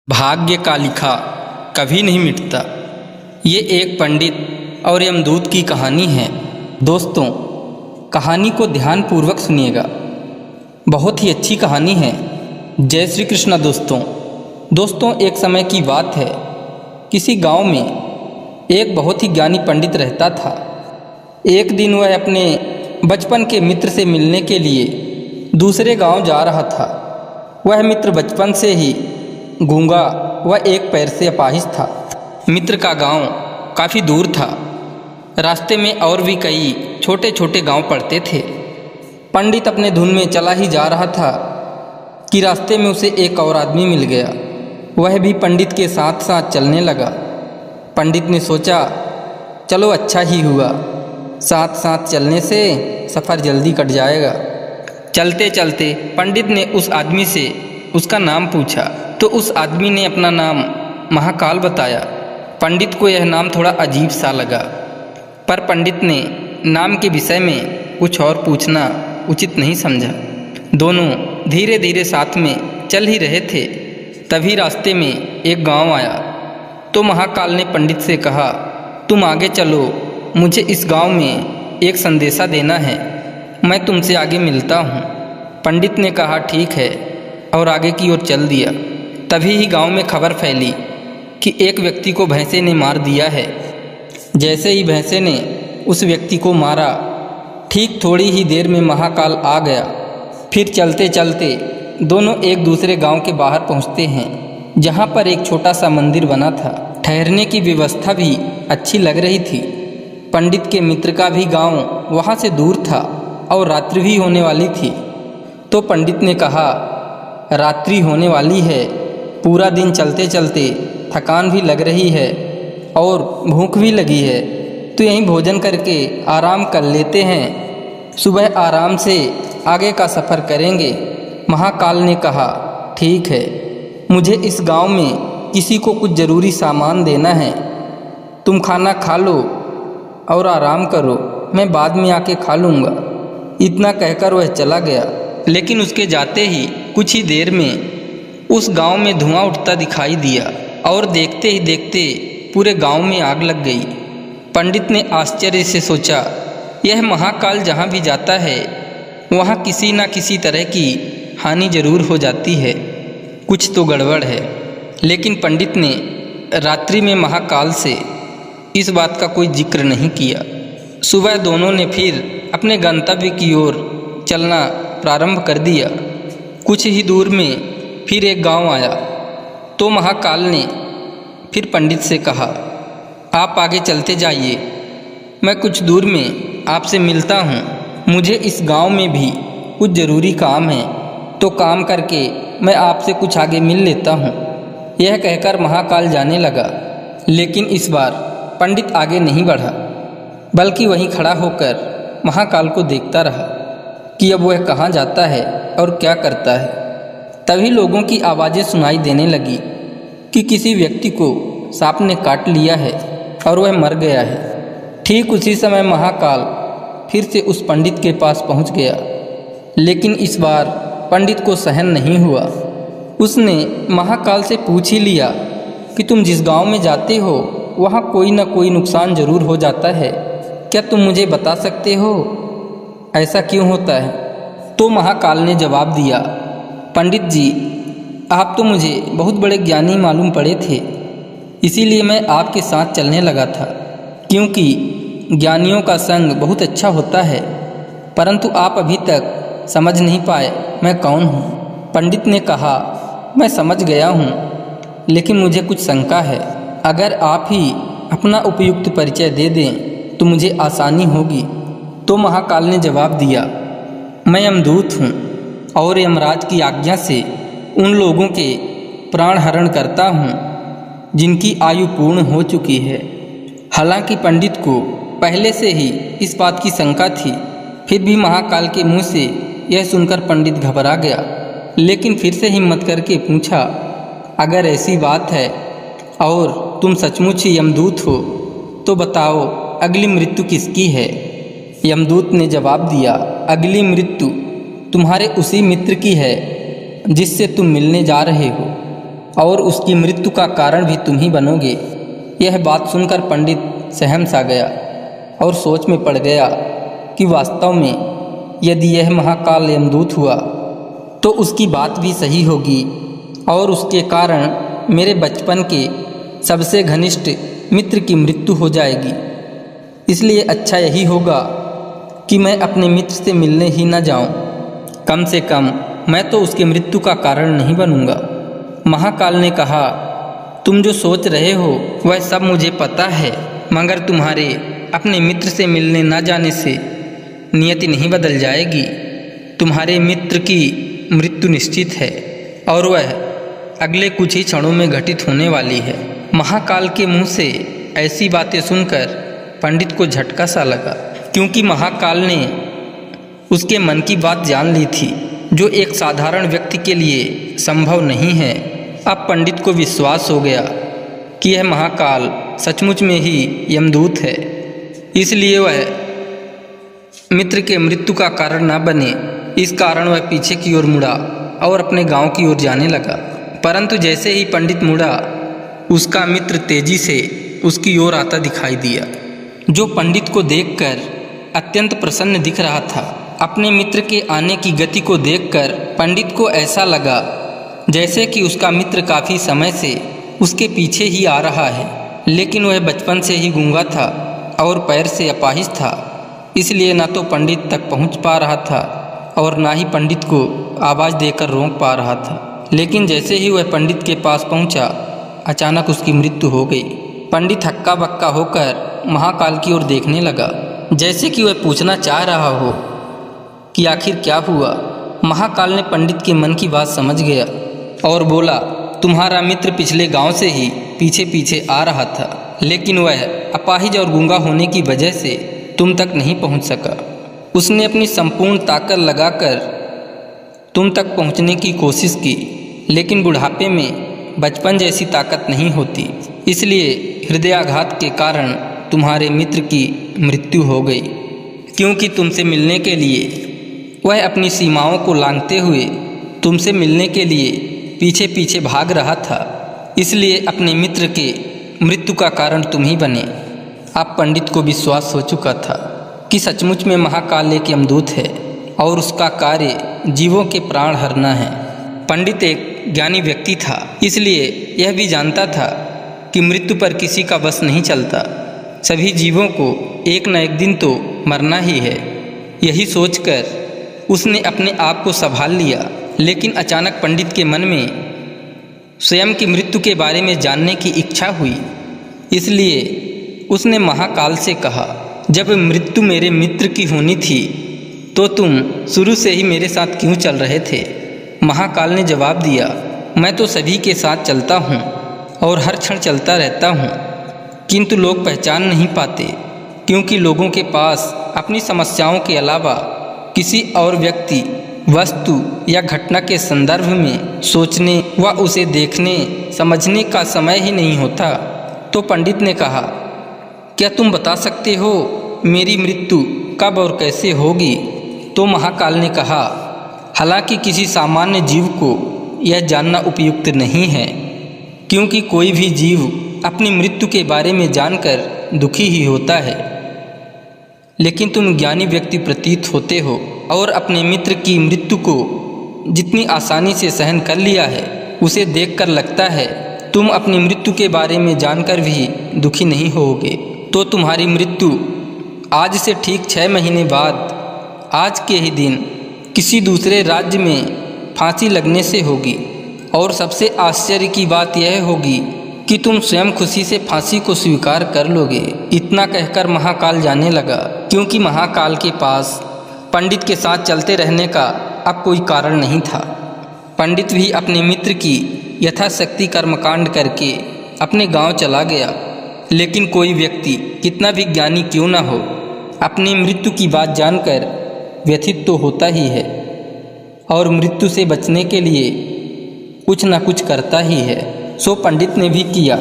भाग्य का लिखा कभी नहीं मिटता। ये एक पंडित और यमदूत की कहानी है। दोस्तों, कहानी को ध्यानपूर्वक सुनिएगा, बहुत ही अच्छी कहानी है। जय श्री कृष्ण। दोस्तों, एक समय की बात है। किसी गांव में एक बहुत ही ज्ञानी पंडित रहता था। एक दिन वह अपने बचपन के मित्र से मिलने के लिए दूसरे गांव जा रहा था। वह मित्र बचपन से ही गूंगा व एक पैर से अपाहिज था। मित्र का गांव काफ़ी दूर था। रास्ते में और भी कई छोटे छोटे गांव पड़ते थे। पंडित अपने धुन में चला ही जा रहा था कि रास्ते में उसे एक और आदमी मिल गया। वह भी पंडित के साथ साथ चलने लगा। पंडित ने सोचा, चलो अच्छा ही हुआ, साथ साथ चलने से सफ़र जल्दी कट जाएगा। चलते चलते पंडित ने उस आदमी से उसका नाम पूछा तो उस आदमी ने अपना नाम महाकाल बताया। पंडित को यह नाम थोड़ा अजीब सा लगा, पर पंडित ने नाम के विषय में कुछ और पूछना उचित नहीं समझा। दोनों धीरे धीरे साथ में चल ही रहे थे। तभी रास्ते में एक गांव आया तो महाकाल ने पंडित से कहा, तुम आगे चलो, मुझे इस गांव में एक संदेशा देना है, मैं तुमसे आगे मिलता हूँ। पंडित ने कहा, ठीक है, और आगे की ओर चल दिया। तभी ही गांव में खबर फैली कि एक व्यक्ति को भैंसे ने मार दिया है। जैसे ही भैंसे ने उस व्यक्ति को मारा, ठीक थोड़ी ही देर में महाकाल आ गया। फिर चलते चलते दोनों एक दूसरे गांव के बाहर पहुंचते हैं, जहां पर एक छोटा सा मंदिर बना था। ठहरने की व्यवस्था भी अच्छी लग रही थी। पंडित के मित्र का भी गांव वहां से दूर था और रात्रि भी होने वाली थी। तो पंडित ने कहा, रात्रि होने वाली है, पूरा दिन चलते चलते थकान भी लग रही है और भूख भी लगी है, तो यहीं भोजन करके आराम कर लेते हैं, सुबह आराम से आगे का सफ़र करेंगे। महाकाल ने कहा, ठीक है, मुझे इस गांव में किसी को कुछ ज़रूरी सामान देना है, तुम खाना खा लो और आराम करो, मैं बाद में आके खा लूँगा। इतना कहकर वह चला गया। लेकिन उसके जाते ही कुछ ही देर में उस गांव में धुआं उठता दिखाई दिया और देखते ही देखते पूरे गांव में आग लग गई। पंडित ने आश्चर्य से सोचा, यह महाकाल जहां भी जाता है वहां किसी न किसी तरह की हानि जरूर हो जाती है, कुछ तो गड़बड़ है। लेकिन पंडित ने रात्रि में महाकाल से इस बात का कोई जिक्र नहीं किया। सुबह दोनों ने फिर अपने गंतव्य की ओर चलना प्रारंभ कर दिया। कुछ ही दूर में फिर एक गांव आया तो महाकाल ने फिर पंडित से कहा, आप आगे चलते जाइए, मैं कुछ दूर में आपसे मिलता हूँ। मुझे इस गांव में भी कुछ ज़रूरी काम है, तो काम करके मैं आपसे कुछ आगे मिल लेता हूँ। यह कहकर महाकाल जाने लगा। लेकिन इस बार पंडित आगे नहीं बढ़ा, बल्कि वहीं खड़ा होकर महाकाल को देखता रहा कि अब वह कहाँ जाता है और क्या करता है। तभी लोगों की आवाज़ें सुनाई देने लगी कि किसी व्यक्ति को सांप ने काट लिया है और वह मर गया है। ठीक उसी समय महाकाल फिर से उस पंडित के पास पहुंच गया। लेकिन इस बार पंडित को सहन नहीं हुआ। उसने महाकाल से पूछ ही लिया कि तुम जिस गांव में जाते हो वहां कोई न कोई नुकसान जरूर हो जाता है, क्या तुम मुझे बता सकते हो, ऐसा क्यों होता है? तो महाकाल ने जवाब दिया, पंडित जी, आप तो मुझे बहुत बड़े ज्ञानी मालूम पड़े थे, इसीलिए मैं आपके साथ चलने लगा था, क्योंकि ज्ञानियों का संग बहुत अच्छा होता है, परंतु आप अभी तक समझ नहीं पाए मैं कौन हूँ। पंडित ने कहा, मैं समझ गया हूँ, लेकिन मुझे कुछ शंका है। अगर आप ही अपना उपयुक्त परिचय दे दें तो मुझे आसानी होगी। तो महाकाल ने जवाब दिया, मैं यमदूत हूँ और यमराज की आज्ञा से उन लोगों के प्राण हरण करता हूँ जिनकी आयु पूर्ण हो चुकी है। हालांकि पंडित को पहले से ही इस बात की शंका थी, फिर भी महाकाल के मुंह से यह सुनकर पंडित घबरा गया। लेकिन फिर से हिम्मत करके पूछा, अगर ऐसी बात है और तुम सचमुच ही यमदूत हो तो बताओ, अगली मृत्यु किसकी है? यमदूत ने जवाब दिया, अगली मृत्यु तुम्हारे उसी मित्र की है जिससे तुम मिलने जा रहे हो। और उसकी मृत्यु का कारण भी तुम ही बनोगे। यह बात सुनकर पंडित सहम सा गया और सोच में पड़ गया कि वास्तव में यदि यह महाकाल यमदूत हुआ तो उसकी बात भी सही होगी और उसके कारण मेरे बचपन के सबसे घनिष्ठ मित्र की मृत्यु हो जाएगी। इसलिए अच्छा यही होगा कि मैं अपने मित्र से मिलने ही न जाऊं। कम से कम मैं तो उसके मृत्यु का कारण नहीं बनूंगा। महाकाल ने कहा, तुम जो सोच रहे हो वह सब मुझे पता है, मगर तुम्हारे अपने मित्र से मिलने न जाने से नियति नहीं बदल जाएगी। तुम्हारे मित्र की मृत्यु निश्चित है और वह अगले कुछ ही क्षणों में घटित होने वाली है। महाकाल के मुंह से ऐसी बातें सुनकर पंडित को झटका सा लगा, क्योंकि महाकाल ने उसके मन की बात जान ली थी, जो एक साधारण व्यक्ति के लिए संभव नहीं है। अब पंडित को विश्वास हो गया कि यह महाकाल सचमुच में ही यमदूत है, इसलिए वह मित्र के मृत्यु का कारण न बने, इस कारण वह पीछे की ओर मुड़ा और अपने गांव की ओर जाने लगा। परंतु जैसे ही पंडित मुड़ा, उसका मित्र तेजी से उसकी ओर आता दिखाई दिया, जो पंडित को देखकर अत्यंत प्रसन्न दिख रहा था। अपने मित्र के आने की गति को देखकर पंडित को ऐसा लगा जैसे कि उसका मित्र काफ़ी समय से उसके पीछे ही आ रहा है, लेकिन वह बचपन से ही गूंगा था और पैर से अपाहिज था, इसलिए न तो पंडित तक पहुंच पा रहा था और ना ही पंडित को आवाज़ देकर रोक पा रहा था। लेकिन जैसे ही वह पंडित के पास पहुंचा, अचानक उसकी मृत्यु हो गई। पंडित हक्का बक्का होकर महाकाल की ओर देखने लगा, जैसे कि वह पूछना चाह रहा हो कि आखिर क्या हुआ। महाकाल ने पंडित के मन की बात समझ गया और बोला, तुम्हारा मित्र पिछले गांव से ही पीछे पीछे आ रहा था, लेकिन वह अपाहिज और गूंगा होने की वजह से तुम तक नहीं पहुंच सका। उसने अपनी संपूर्ण ताकत लगाकर तुम तक पहुंचने की कोशिश की, लेकिन बुढ़ापे में बचपन जैसी ताकत नहीं होती, इसलिए हृदयाघात के कारण तुम्हारे मित्र की मृत्यु हो गई। क्योंकि तुमसे मिलने के लिए वह अपनी सीमाओं को लांघते हुए तुमसे मिलने के लिए पीछे पीछे भाग रहा था, इसलिए अपने मित्र के मृत्यु का कारण तुम ही बने। अब पंडित को विश्वास हो चुका था कि सचमुच में महाकाल एक यमदूत है और उसका कार्य जीवों के प्राण हरना है। पंडित एक ज्ञानी व्यक्ति था, इसलिए यह भी जानता था कि मृत्यु पर किसी का बस नहीं चलता, सभी जीवों को एक न एक दिन तो मरना ही है। यही सोचकर उसने अपने आप को संभाल लिया, लेकिन अचानक पंडित के मन में स्वयं की मृत्यु के बारे में जानने की इच्छा हुई, इसलिए उसने महाकाल से कहा, जब मृत्यु मेरे मित्र की होनी थी तो तुम शुरू से ही मेरे साथ क्यों चल रहे थे? महाकाल ने जवाब दिया, मैं तो सभी के साथ चलता हूँ और हर क्षण चलता रहता हूँ, किंतु लोग पहचान नहीं पाते, क्योंकि लोगों के पास अपनी समस्याओं के अलावा किसी और व्यक्ति, वस्तु या घटना के संदर्भ में सोचने व उसे देखने समझने का समय ही नहीं होता। तो पंडित ने कहा, क्या तुम बता सकते हो मेरी मृत्यु कब और कैसे होगी? तो महाकाल ने कहा, हालांकि किसी सामान्य जीव को यह जानना उपयुक्त नहीं है, क्योंकि कोई भी जीव अपनी मृत्यु के बारे में जानकर दुखी ही होता है, लेकिन तुम ज्ञानी व्यक्ति प्रतीत होते हो और अपने मित्र की मृत्यु को जितनी आसानी से सहन कर लिया है, उसे देखकर लगता है तुम अपनी मृत्यु के बारे में जानकर भी दुखी नहीं होगे। तो तुम्हारी मृत्यु आज से ठीक 6 महीने बाद आज के ही दिन किसी दूसरे राज्य में फांसी लगने से होगी, और सबसे आश्चर्य की बात यह होगी कि तुम स्वयं खुशी से फांसी को स्वीकार कर लोगे। इतना कहकर महाकाल जाने लगा, क्योंकि महाकाल के पास पंडित के साथ चलते रहने का अब कोई कारण नहीं था। पंडित भी अपने मित्र की यथाशक्ति कर्मकांड करके अपने गांव चला गया, लेकिन कोई व्यक्ति कितना भी ज्ञानी क्यों न हो, अपनी मृत्यु की बात जानकर व्यथित तो होता ही है और मृत्यु से बचने के लिए कुछ न कुछ करता ही है। सो पंडित ने भी किया,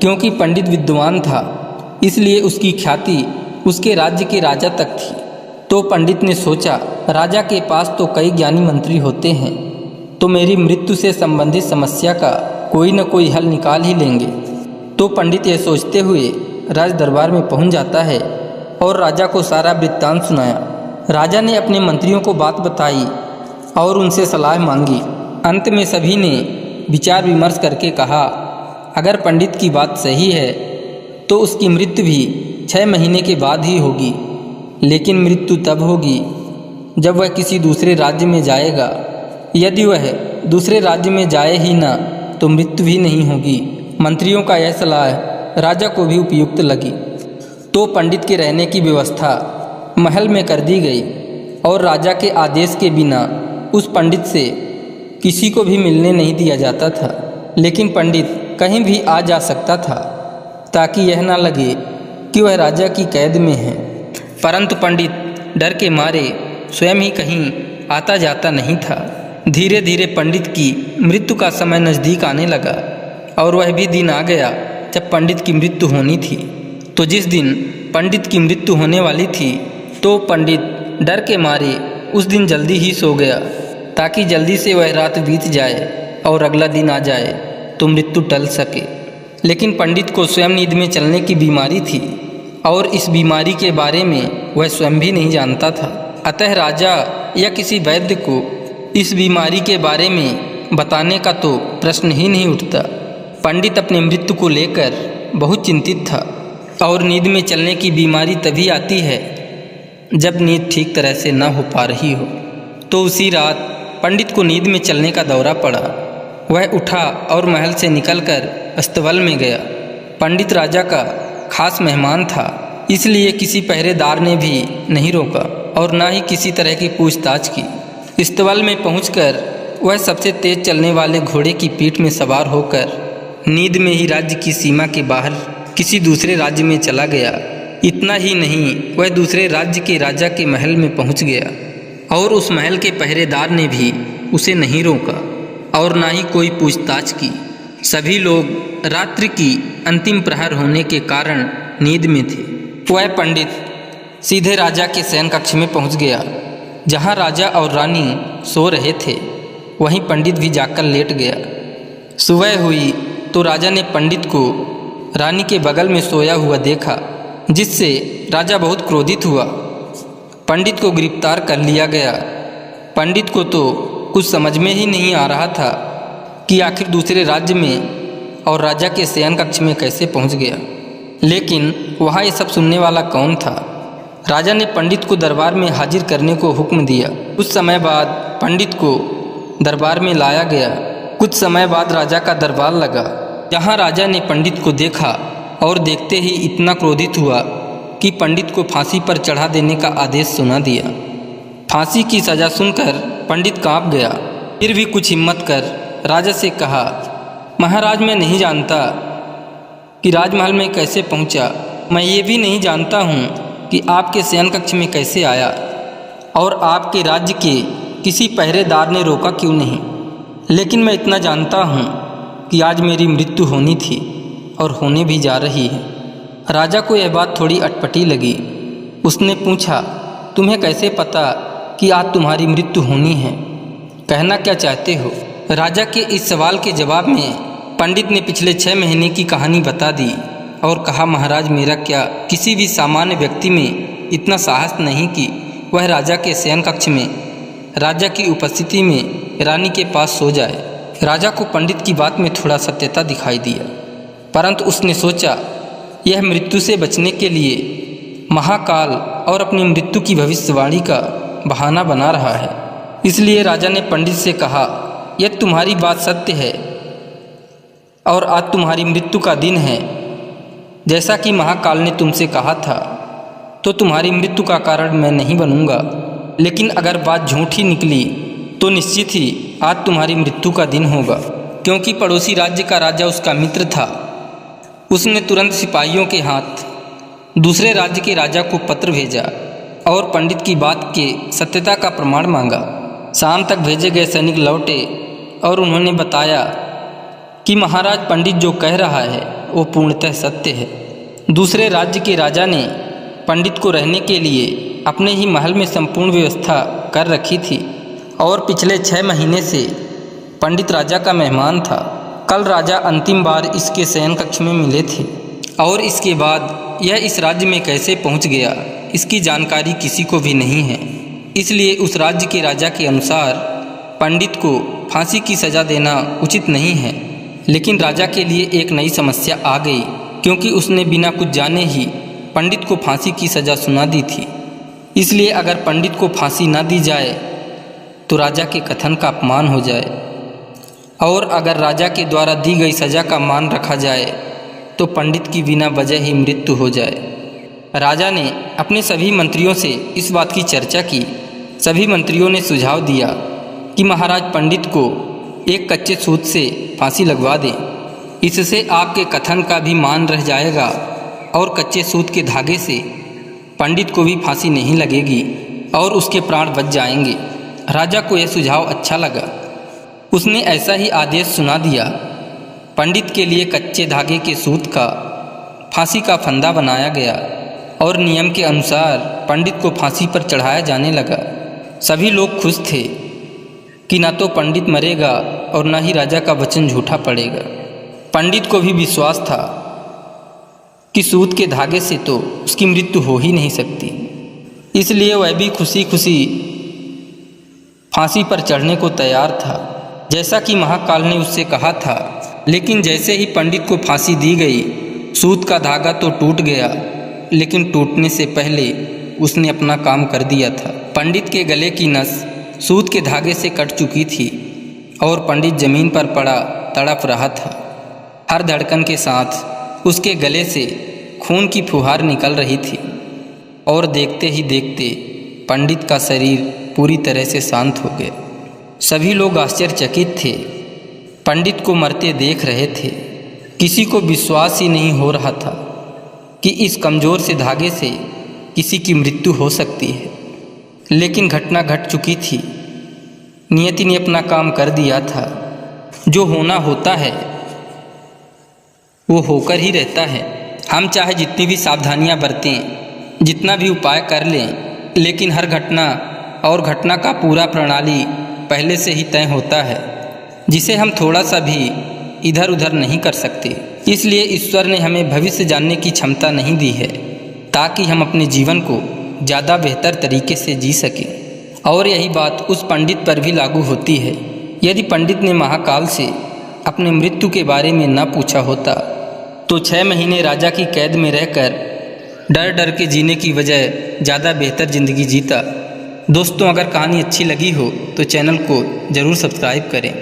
क्योंकि पंडित विद्वान था, इसलिए उसकी ख्याति उसके राज्य के राजा तक थी। तो पंडित ने सोचा, राजा के पास तो कई ज्ञानी मंत्री होते हैं, तो मेरी मृत्यु से संबंधित समस्या का कोई न कोई हल निकाल ही लेंगे। तो पंडित यह सोचते हुए राज दरबार में पहुंच जाता है और राजा को सारा वृत्तांत सुनाया। राजा ने अपने मंत्रियों को बात बताई और उनसे सलाह मांगी। अंत में सभी ने विचार विमर्श करके कहा, अगर पंडित की बात सही है तो उसकी मृत्यु भी 6 महीने के बाद ही होगी, लेकिन मृत्यु तब होगी जब वह किसी दूसरे राज्य में जाएगा। यदि वह दूसरे राज्य में जाए ही ना तो मृत्यु भी नहीं होगी। मंत्रियों का यह सलाह राजा को भी उपयुक्त लगी। तो पंडित के रहने की व्यवस्था महल में कर दी गई और राजा के आदेश के बिना उस पंडित से किसी को भी मिलने नहीं दिया जाता था। लेकिन पंडित कहीं भी आ जा सकता था ताकि यह ना लगे कि वह राजा की कैद में है। परंतु पंडित डर के मारे स्वयं ही कहीं आता जाता नहीं था। धीरे धीरे पंडित की मृत्यु का समय नज़दीक आने लगा और वह भी दिन आ गया जब पंडित की मृत्यु होनी थी। तो जिस दिन पंडित की मृत्यु होने वाली थी तो पंडित डर के मारे उस दिन जल्दी ही सो गया ताकि जल्दी से वह रात बीत जाए और अगला दिन आ जाए तो मृत्यु टल सके। लेकिन पंडित को स्वयं नींद में चलने की बीमारी थी और इस बीमारी के बारे में वह स्वयं भी नहीं जानता था। अतः राजा या किसी वैद्य को इस बीमारी के बारे में बताने का तो प्रश्न ही नहीं उठता। पंडित अपनी मृत्यु को लेकर बहुत चिंतित था और नींद में चलने की बीमारी तभी आती है जब नींद ठीक तरह से न हो पा रही हो। तो उसी रात पंडित को नींद में चलने का दौरा पड़ा। वह उठा और महल से निकलकर अस्तबल में गया। पंडित राजा का खास मेहमान था, इसलिए किसी पहरेदार ने भी नहीं रोका और न ही किसी तरह की पूछताछ की। अस्तबल में पहुंचकर वह सबसे तेज चलने वाले घोड़े की पीठ में सवार होकर नींद में ही राज्य की सीमा के बाहर किसी दूसरे राज्य में चला गया। इतना ही नहीं, वह दूसरे राज्य के राजा के महल में पहुंच गया और उस महल के पहरेदार ने भी उसे नहीं रोका और ना ही कोई पूछताछ की। सभी लोग रात्रि की अंतिम प्रहर होने के कारण नींद में थे। वह पंडित सीधे राजा के शयन कक्ष में पहुंच गया। जहां राजा और रानी सो रहे थे वहीं पंडित भी जाकर लेट गया। सुबह हुई तो राजा ने पंडित को रानी के बगल में सोया हुआ देखा, जिससे राजा बहुत क्रोधित हुआ। पंडित को गिरफ्तार कर लिया गया। पंडित को तो कुछ समझ में ही नहीं आ रहा था कि आखिर दूसरे राज्य में और राजा के शयन कक्ष में कैसे पहुंच गया। लेकिन वहाँ ये सब सुनने वाला कौन था। राजा ने पंडित को दरबार में हाजिर करने को हुक्म दिया। कुछ समय बाद पंडित को दरबार में लाया गया। कुछ समय बाद राजा का दरबार लगा। जहाँ राजा ने पंडित को देखा और देखते ही इतना क्रोधित हुआ कि पंडित को फांसी पर चढ़ा देने का आदेश सुना दिया। फांसी की सज़ा सुनकर पंडित कांप गया। फिर भी कुछ हिम्मत कर राजा से कहा, महाराज, मैं नहीं जानता कि राजमहल में कैसे पहुंचा। मैं ये भी नहीं जानता हूं कि आपके शयन कक्ष में कैसे आया और आपके राज्य के किसी पहरेदार ने रोका क्यों नहीं। लेकिन मैं इतना जानता हूं कि आज मेरी मृत्यु होनी थी और होने भी जा रही है। राजा को यह बात थोड़ी अटपटी लगी। उसने पूछा, तुम्हें कैसे पता कि आज तुम्हारी मृत्यु होनी है? कहना क्या चाहते हो? राजा के इस सवाल के जवाब में पंडित ने पिछले 6 महीने की कहानी बता दी और कहा, महाराज, मेरा क्या किसी भी सामान्य व्यक्ति में इतना साहस नहीं कि वह राजा के शयन कक्ष में राजा की उपस्थिति में रानी के पास सो जाए। राजा को पंडित की बात में थोड़ा सत्यता दिखाई दिया, परंतु उसने सोचा यह मृत्यु से बचने के लिए महाकाल और अपनी मृत्यु की भविष्यवाणी का बहाना बना रहा है। इसलिए राजा ने पंडित से कहा, यदि तुम्हारी बात सत्य है और आज तुम्हारी मृत्यु का दिन है जैसा कि महाकाल ने तुमसे कहा था, तो तुम्हारी मृत्यु का कारण मैं नहीं बनूंगा। लेकिन अगर बात झूठी निकली तो निश्चित ही आज तुम्हारी मृत्यु का दिन होगा। क्योंकि पड़ोसी राज्य का राजा उसका मित्र था, उसने तुरंत सिपाहियों के हाथ दूसरे राज्य के राजा को पत्र भेजा और पंडित की बात के सत्यता का प्रमाण मांगा। शाम तक भेजे गए सैनिक लौटे और उन्होंने बताया कि महाराज, पंडित जो कह रहा है वो पूर्णतः सत्य है। दूसरे राज्य के राजा ने पंडित को रहने के लिए अपने ही महल में संपूर्ण व्यवस्था कर रखी थी और पिछले 6 महीने से पंडित राजा का मेहमान था। कल राजा अंतिम बार इसके शयन कक्ष में मिले थे और इसके बाद यह इस राज्य में कैसे पहुंच गया इसकी जानकारी किसी को भी नहीं है। इसलिए उस राज्य के राजा के अनुसार पंडित को फांसी की सज़ा देना उचित नहीं है। लेकिन राजा के लिए एक नई समस्या आ गई, क्योंकि उसने बिना कुछ जाने ही पंडित को फांसी की सज़ा सुना दी थी। इसलिए अगर पंडित को फांसी न दी जाए तो राजा के कथन का अपमान हो जाए, और अगर राजा के द्वारा दी गई सज़ा का मान रखा जाए तो पंडित की बिना वजह ही मृत्यु हो जाए। राजा ने अपने सभी मंत्रियों से इस बात की चर्चा की। सभी मंत्रियों ने सुझाव दिया कि महाराज पंडित को एक कच्चे सूत से फांसी लगवा दें। इससे आपके कथन का भी मान रह जाएगा और कच्चे सूत के धागे से पंडित को भी फांसी नहीं लगेगी और उसके प्राण बच जाएंगे। राजा को यह सुझाव अच्छा लगा। उसने ऐसा ही आदेश सुना दिया। पंडित के लिए कच्चे धागे के सूत का फांसी का फंदा बनाया गया और नियम के अनुसार पंडित को फांसी पर चढ़ाया जाने लगा। सभी लोग खुश थे कि न तो पंडित मरेगा और न ही राजा का वचन झूठा पड़ेगा। पंडित को भी विश्वास था कि सूत के धागे से तो उसकी मृत्यु हो ही नहीं सकती। इसलिए वह भी खुशी खुशी फांसी पर चढ़ने को तैयार था, जैसा कि महाकाल ने उससे कहा था। लेकिन जैसे ही पंडित को फांसी दी गई, सूत का धागा तो टूट गया, लेकिन टूटने से पहले उसने अपना काम कर दिया था। पंडित के गले की नस सूत के धागे से कट चुकी थी और पंडित जमीन पर पड़ा तड़प रहा था। हर धड़कन के साथ उसके गले से खून की फुहार निकल रही थी और देखते ही देखते पंडित का शरीर पूरी तरह से शांत हो गया। सभी लोग आश्चर्यचकित थे, पंडित को मरते देख रहे थे। किसी को विश्वास ही नहीं हो रहा था कि इस कमज़ोर से धागे से किसी की मृत्यु हो सकती है। लेकिन घटना घट चुकी थी। नियति ने अपना काम कर दिया था। जो होना होता है वो होकर ही रहता है। हम चाहे जितनी भी सावधानियां बरतें, जितना भी उपाय कर लें, लेकिन हर घटना और घटना का पूरा प्रणाली पहले से ही तय होता है, जिसे हम थोड़ा सा भी इधर उधर नहीं कर सकते। इसलिए ईश्वर ने हमें भविष्य जानने की क्षमता नहीं दी है, ताकि हम अपने जीवन को ज़्यादा बेहतर तरीके से जी सकें। और यही बात उस पंडित पर भी लागू होती है। यदि पंडित ने महाकाल से अपने मृत्यु के बारे में न पूछा होता तो 6 महीने राजा की कैद में रहकर डर डर के जीने की बजाय ज़्यादा बेहतर ज़िंदगी जीता। दोस्तों, अगर कहानी अच्छी लगी हो तो चैनल को ज़रूर सब्सक्राइब करें,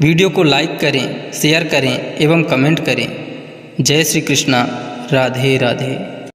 वीडियो को लाइक करें, शेयर करें एवं कमेंट करें। जय श्री कृष्णा। राधे राधे।